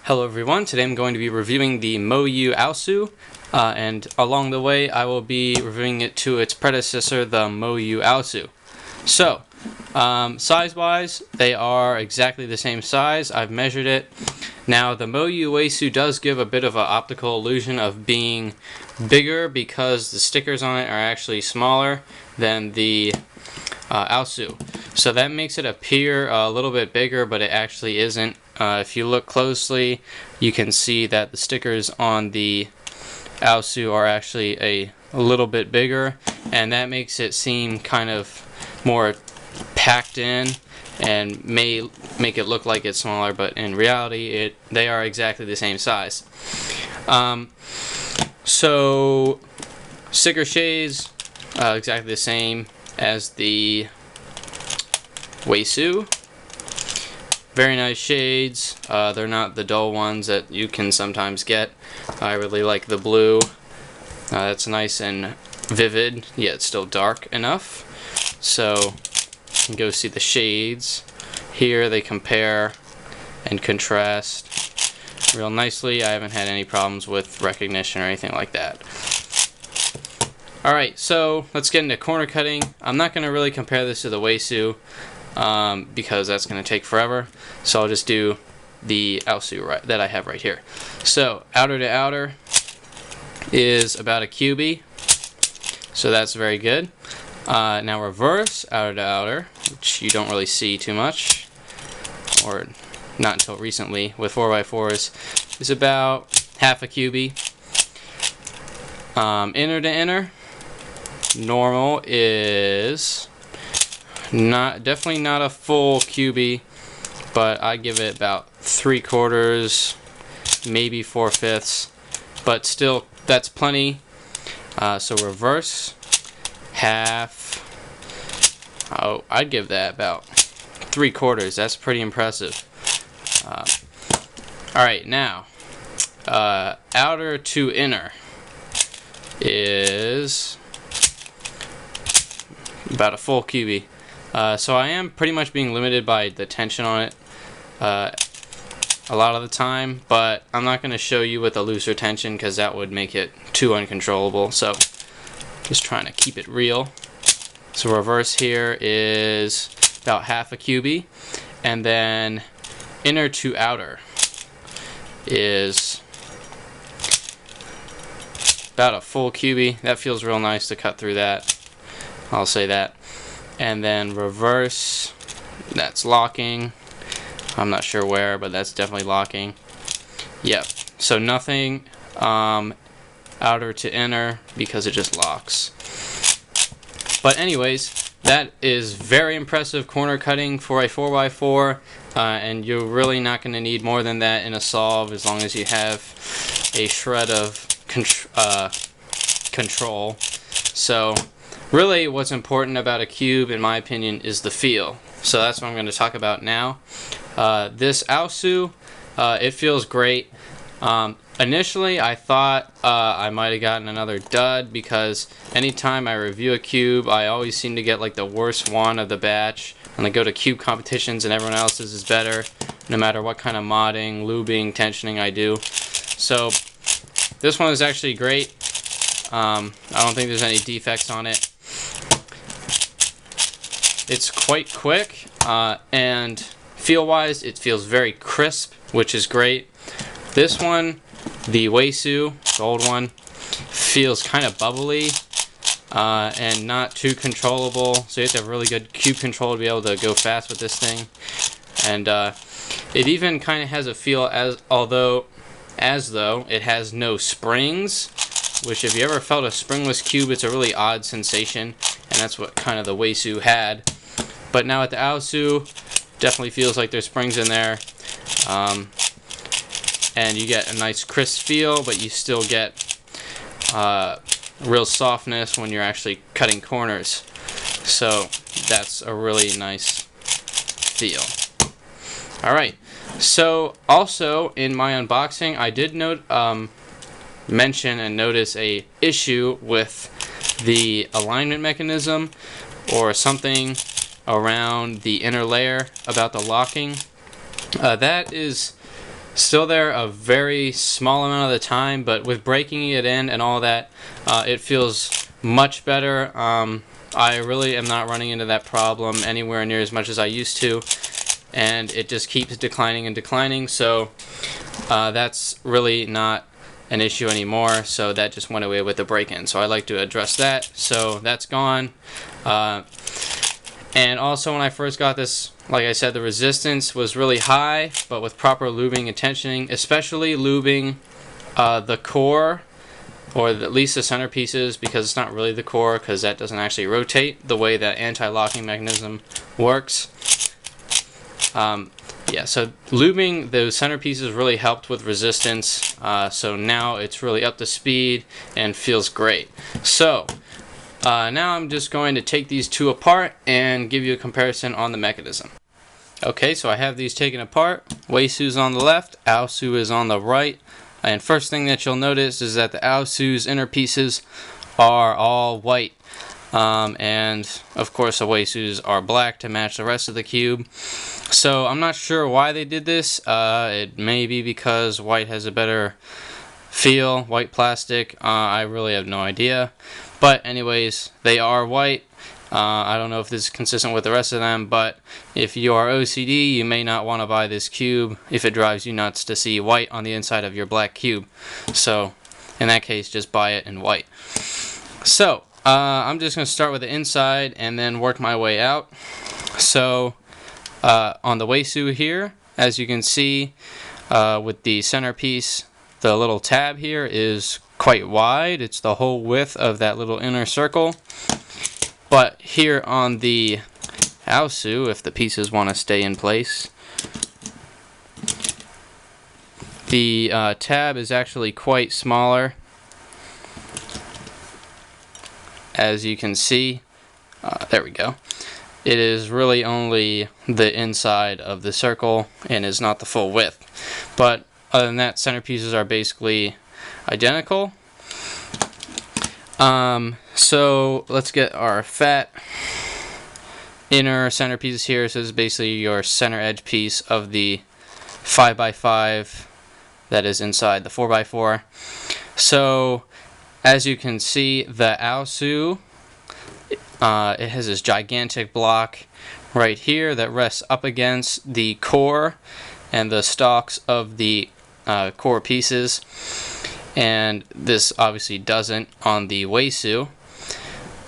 Hello everyone, today I'm going to be reviewing the MoYu AoSu, and along the way I will be reviewing it to its predecessor, the MoYu AoSu. So, size-wise, they are exactly the same size. I've measured it. Now, the MoYu WeiSu does give a bit of an optical illusion of being bigger because the stickers on it are actually smaller than the AoSu. So that makes it appear a little bit bigger, but it actually isn't. If you look closely, you can see that the stickers on the AoSu are actually a little bit bigger, and that makes it seem kind of more packed in and may make it look like it's smaller, but in reality they are exactly the same size. So sticker shades exactly the same as the WeiSu. Very nice shades. They're not the dull ones that you can sometimes get. I really like the blue. That's nice and vivid, yet still dark enough. So you can go see the shades. Here they compare and contrast real nicely. I haven't had any problems with recognition or anything like that. Alright, so let's get into corner cutting. I'm not going to really compare this to the WeiSu, because that's going to take forever. So I'll just do the AoSu that I have right here. So outer to outer is about a QB, so that's very good. Now reverse outer to outer, which you don't really see too much, or not until recently with 4x4s, is about half a QB. Inner to inner, normal is definitely not a full QB, but I give it about 3/4, maybe 4/5, but still that's plenty. So reverse half, I'd give that about 3/4. That's pretty impressive. Alright, now outer to inner is about a full QB. So I am pretty much being limited by the tension on it a lot of the time, but I'm not going to show you with a looser tension because that would make it too uncontrollable. So just trying to keep it real. So reverse here is about half a QB, and then inner to outer is about a full QB. That feels real nice to cut through that, I'll say that. And then reverse, that's locking. I'm not sure where, but that's definitely locking. Yep, so nothing outer to inner because it just locks. But anyways, that is very impressive corner cutting for a 4x4, and you're really not going to need more than that in a solve as long as you have a shred of control. So really what's important about a cube, in my opinion, is the feel. So that's what I'm going to talk about now. This AoSu, it feels great. Initially I thought I might have gotten another dud because anytime I review a cube I always seem to get like the worst one of the batch, and I go to cube competitions and everyone else's is better no matter what kind of modding, lubing, tensioning I do. So this one is actually great. I don't think there's any defects on it. It's quite quick, and feel-wise, it feels very crisp, which is great. This one, the WeiSu, the old one, feels kind of bubbly and not too controllable. So you have to have really good cube control to be able to go fast with this thing. And it even kind of has a feel as though it has no springs. Which, if you ever felt a springless cube, it's a really odd sensation, and that's what kind of the WeiSu had. But now at the AoSu, definitely feels like there's springs in there, and you get a nice crisp feel, but you still get real softness when you're actually cutting corners. So that's a really nice feel. Alright, so also in my unboxing, I did mention and notice a issue with the alignment mechanism or something around the inner layer about the locking. That is still there a very small amount of the time, but with breaking it in and all that, it feels much better. I really am not running into that problem anywhere near as much as I used to, and it just keeps declining and declining, so that's really not an issue anymore. So that just went away with the break-in, so I like to address that. So that's gone. And also, when I first got this, like I said, the resistance was really high, but with proper lubing and tensioning, especially lubing the core, or at least the centerpieces, because it's not really the core, because that doesn't actually rotate the way that anti-locking mechanism works. Yeah, so lubing those centerpieces really helped with resistance, so now it's really up to speed and feels great. So now I'm just going to take these two apart and give you a comparison on the mechanism. Okay, so I have these taken apart. WeiSu's on the left, AoSu is on the right. And first thing that you'll notice is that the AoSu's inner pieces are all white. And of course the WeiSu's are black to match the rest of the cube. So I'm not sure why they did this. It may be because white has a better feel, white plastic. I really have no idea. But anyways, they are white. I don't know if this is consistent with the rest of them, but if you are OCD, you may not want to buy this cube if it drives you nuts to see white on the inside of your black cube. So in that case, just buy it in white. So I'm just going to start with the inside and then work my way out. So on the WeiSu here, as you can see, with the centerpiece, the little tab here is quite wide. It's the whole width of that little inner circle. But here on the AoSu, if the pieces want to stay in place, the tab is actually quite smaller. As you can see, there we go. It is really only the inside of the circle and is not the full width. But other than that, centerpieces are basically identical. So let's get our fat inner centerpieces here. So this is basically your center edge piece of the 5x5 that is inside the 4x4. So as you can see, the AoSu, it has this gigantic block right here that rests up against the core and the stalks of the core pieces. And this obviously doesn't on the WeiSu.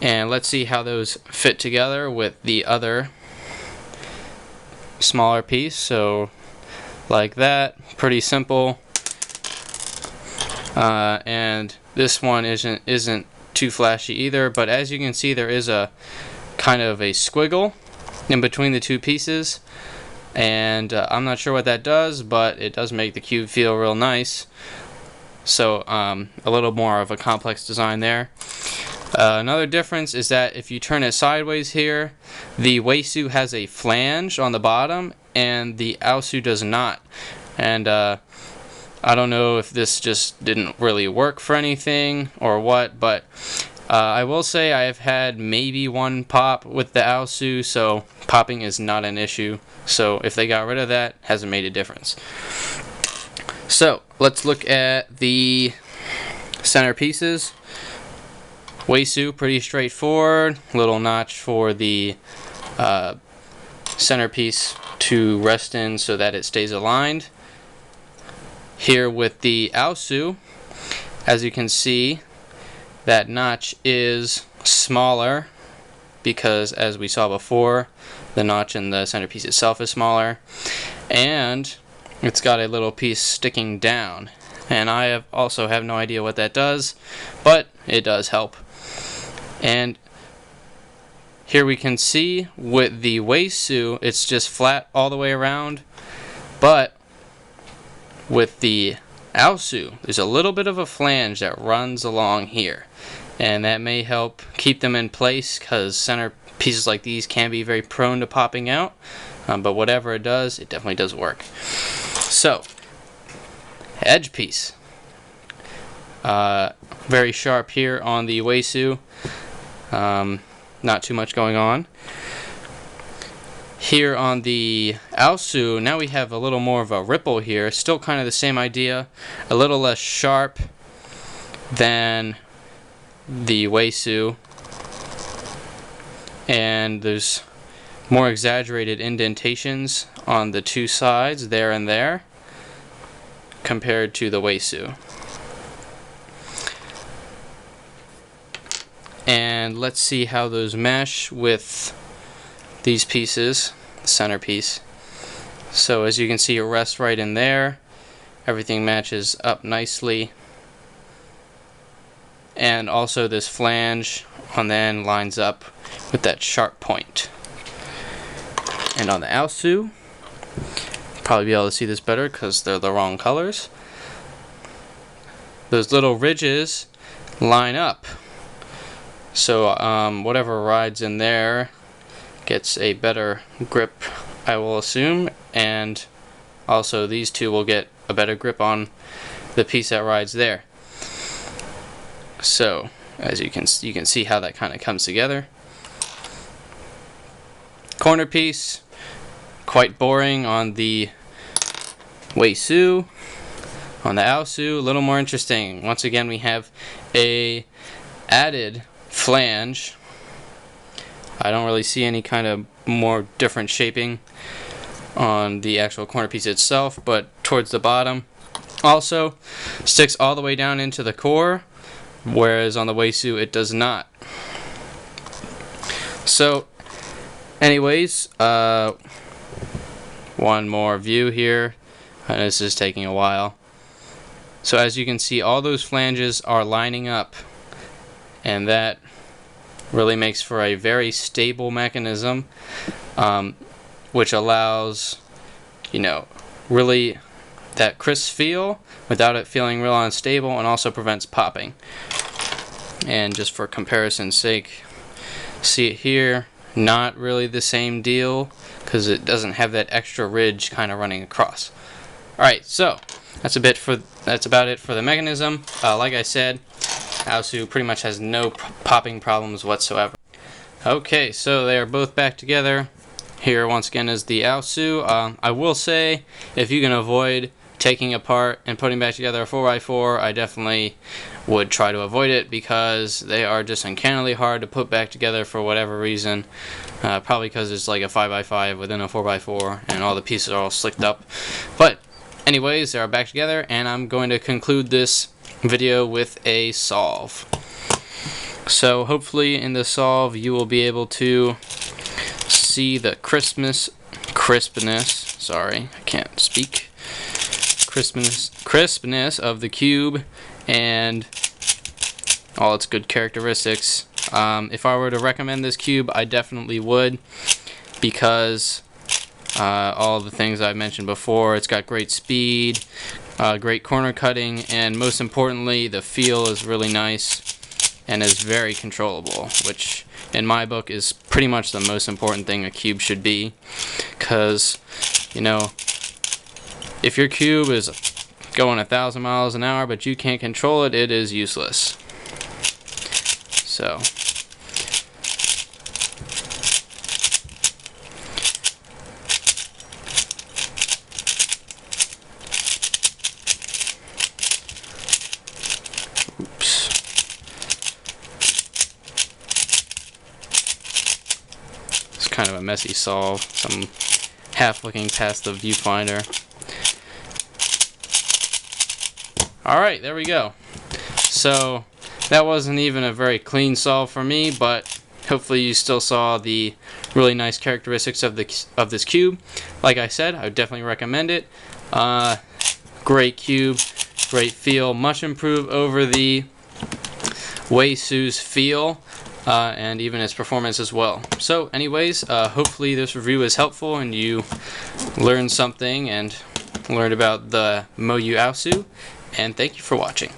And let's see how those fit together with the other smaller piece. So like that, pretty simple. And this one isn't too flashy either, but as you can see, there is a kind of a squiggle in between the two pieces, and I'm not sure what that does, but it does make the cube feel real nice. So a little more of a complex design there. Another difference is that if you turn it sideways here, the WeiSu has a flange on the bottom and the AoSu does not. And I don't know if this just didn't really work for anything or what, but I will say I have had maybe one pop with the AoSu, so popping is not an issue. So if they got rid of that, hasn't made a difference. So let's look at the center pieces. WeiSu, pretty straightforward. Little notch for the centerpiece to rest in so that it stays aligned. Here with the AoSu, as you can see, that notch is smaller because, as we saw before, the notch in the centerpiece itself is smaller, and it's got a little piece sticking down, and I also have no idea what that does, but it does help. And here we can see with the WeiSu, it's just flat all the way around, but with the AoSu, there's a little bit of a flange that runs along here, and that may help keep them in place because center pieces like these can be very prone to popping out, but whatever it does, it definitely does work. So, edge piece. Very sharp here on the WeiSu. Not too much going on. Here on the AoSu, now we have a little more of a ripple here. Still kind of the same idea, a little less sharp than the WeiSu, and there's more exaggerated indentations on the two sides, there and there, compared to the WeiSu. And let's see how those mesh with these pieces, the centerpiece. So as you can see, it rests right in there. Everything matches up nicely. And also this flange on the end lines up with that sharp point. And on the AoSu, probably be able to see this better because they're the wrong colors. Those little ridges line up. So whatever rides in there gets a better grip, I will assume, and also these two will get a better grip on the piece that rides there. So as you can see how that kind of comes together. Corner piece, quite boring on the WeiSu. On the AoSu, a little more interesting. Once again, we have a added flange. I don't really see any kind of more different shaping on the actual corner piece itself, but towards the bottom also sticks all the way down into the core, whereas on the WeiSu it does not. So anyways, one more view here, and this is taking a while. So as you can see, all those flanges are lining up, and that really makes for a very stable mechanism, which allows, you know, really that crisp feel without it feeling real unstable, and also prevents popping. And just for comparison's sake, see it here, not really the same deal because it doesn't have that extra ridge kind of running across. Alright, so that's about it for the mechanism. Like I said, AoSu pretty much has no popping problems whatsoever. Okay, so they are both back together. Here once again is the AoSu. I will say, if you can avoid taking apart and putting back together a 4x4, I definitely would try to avoid it, because they are just uncannily hard to put back together for whatever reason. Probably because it's like a 5x5 within a 4x4 and all the pieces are all slicked up. But anyways, they are back together, and I'm going to conclude this video with a solve. So hopefully in the solve you will be able to see the crispness, sorry, I can't speak, crispness of the cube and all its good characteristics. If I were to recommend this cube, I definitely would, because all the things I mentioned before. It's got great speed, great corner cutting, and most importantly, the feel is really nice and is very controllable, which in my book is pretty much the most important thing a cube should be, because, you know, if your cube is going 1,000 miles an hour but you can't control it, it is useless. So kind of a messy solve. So I'm half looking past the viewfinder. Alright, there we go. So that wasn't even a very clean solve for me, but hopefully you still saw the really nice characteristics of this cube. Like I said, I would definitely recommend it. Great cube, great feel, much improved over the WeiSu's feel. And even its performance as well. So anyways, hopefully this review is helpful and you learned something and learned about the MoYu AoSu, and thank you for watching.